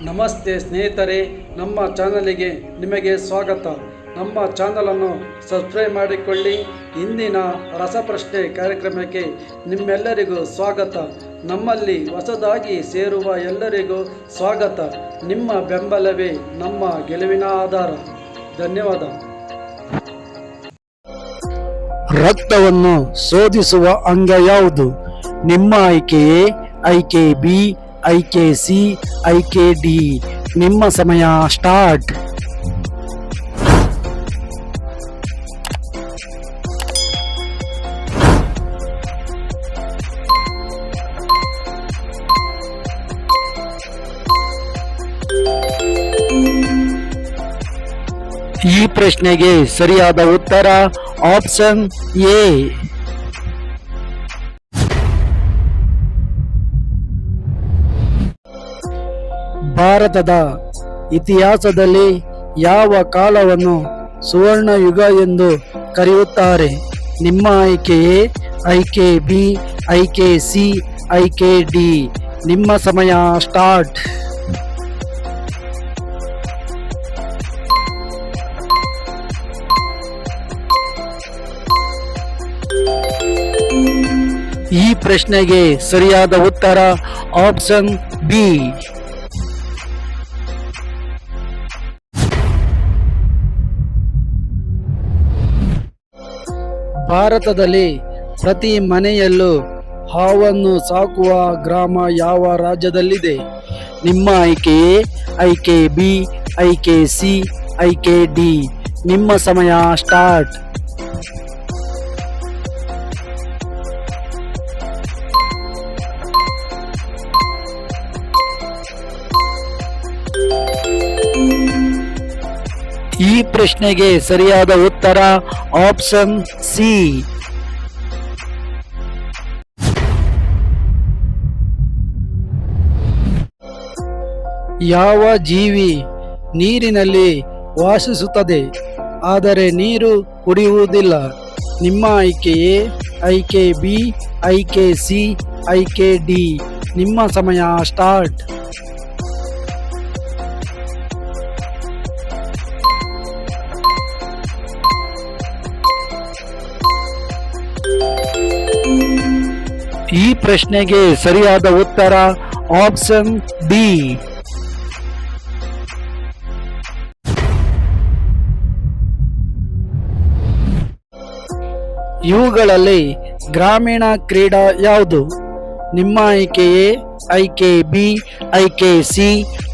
ನಮಸ್ತೆ ಸ್ನೇಹಿತರೆ, ನಮ್ಮ ಚಾನಲಿಗೆ ನಿಮಗೆ ಸ್ವಾಗತ. ನಮ್ಮ ಚಾನಲನ್ನು ಸಬ್ಸ್ಕ್ರೈಬ್ ಮಾಡಿಕೊಳ್ಳಿ. ಇಂದಿನ ರಸಪ್ರಶ್ನೆ ಕಾರ್ಯಕ್ರಮಕ್ಕೆ ನಿಮ್ಮೆಲ್ಲರಿಗೂ ಸ್ವಾಗತ. ನಮ್ಮಲ್ಲಿ ಹೊಸದಾಗಿ ಸೇರುವ ಎಲ್ಲರಿಗೂ ಸ್ವಾಗತ. ನಿಮ್ಮ ಬೆಂಬಲವೇ ನಮ್ಮ ಗೆಲುವಿನ ಆಧಾರ. ಧನ್ಯವಾದ. ರಕ್ತವನ್ನು ಶೋಧಿಸುವ ಅಂಗ ಯಾವುದು? ನಿಮ್ಮ ಆಯ್ಕೆಯೇ ಆಯ್ಕೆ ಬಿ, ಆಯ್ಕೆ ಸಿ, ಆಯ್ಕೆ ಡಿ. ನಿಮ್ಮ ಸಮಯ ಸ್ಟಾರ್ಟ್. ಈ ಪ್ರಶ್ನೆಗೆ ಸರಿಯಾದ ಉತ್ತರ ಆಪ್ಷನ್ ಎ. ಭಾರತದ ಇತಿಹಾಸದಲ್ಲಿ ಯಾವ ಕಾಲವನ್ನು ಸುವರ್ಣ ಯುಗ ಎಂದು ಕರೆಯುತ್ತಾರೆ? ನಿಮ್ಮ ಆಯ್ಕೆಯೇ ಆಯ್ಕೆ ಬಿ, ಆಯ್ಕೆ ಸಿ, ಆಯ್ಕೆ ಡಿ. ನಿಮ್ಮ ಸಮಯ ಸ್ಟಾರ್ಟ್. ಈ ಪ್ರಶ್ನೆಗೆ ಸರಿಯಾದ ಉತ್ತರ ಆಪ್ಷನ್ ಬಿ. ಭಾರತದಲ್ಲಿ ಪ್ರತಿ ಮನೆಯಲ್ಲೂ ಹಾವನ್ನು ಸಾಕುವ ಗ್ರಾಮ ಯಾವ ರಾಜ್ಯದಲ್ಲಿದೆ? ನಿಮ್ಮ ಆಯ್ಕೆಯೇ ಆಯ್ಕೆ ಬಿ, ಆಯ್ಕೆ ಸಿ, ಆಯ್ಕೆ ಡಿ. ನಿಮ್ಮ ಸಮಯ ಸ್ಟಾರ್ಟ್. ಈ ಪ್ರಶ್ನೆಗೆ ಸರಿಯಾದ ಉತ್ತರ ಆಪ್ಷನ್ ಸಿ. ಯಾವ ಜೀವಿ ನೀರಿನಲ್ಲಿ ವಾಸಿಸುತ್ತದೆ ಆದರೆ ನೀರು ಕುಡಿಯುವುದಿಲ್ಲ? ನಿಮ್ಮ ಆಯ್ಕೆಯೇ ಆಯ್ಕೆ ಬಿ, ಆಯ್ಕೆ ಸಿ, ಆಯ್ಕೆ ಡಿ. ನಿಮ್ಮ ಸಮಯ ಸ್ಟಾರ್ಟ್. ಈ ಪ್ರಶ್ನೆಗೆ ಸರಿಯಾದ ಉತ್ತರ ಆಪ್ಷನ್ ಡಿ. ಇವುಗಳಲ್ಲಿ ಗ್ರಾಮೀಣ ಕ್ರೀಡಾ ಯಾವುದು? ನಿಮ್ಮ ಆಯ್ಕೆಯೇ ಆಯ್ಕೆ ಬಿ, ಆಯ್ಕೆ ಸಿ,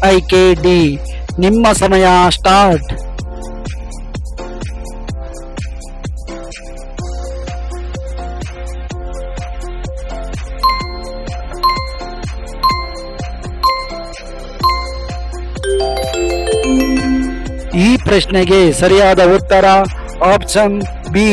ಆಯ್ಕೆ ಡಿ. ನಿಮ್ಮ ಸಮಯ ಸ್ಟಾರ್ಟ್. ಈ ಪ್ರಶ್ನೆಗೆ ಸರಿಯಾದ ಉತ್ತರ ಆಪ್ಷನ್ ಬಿ.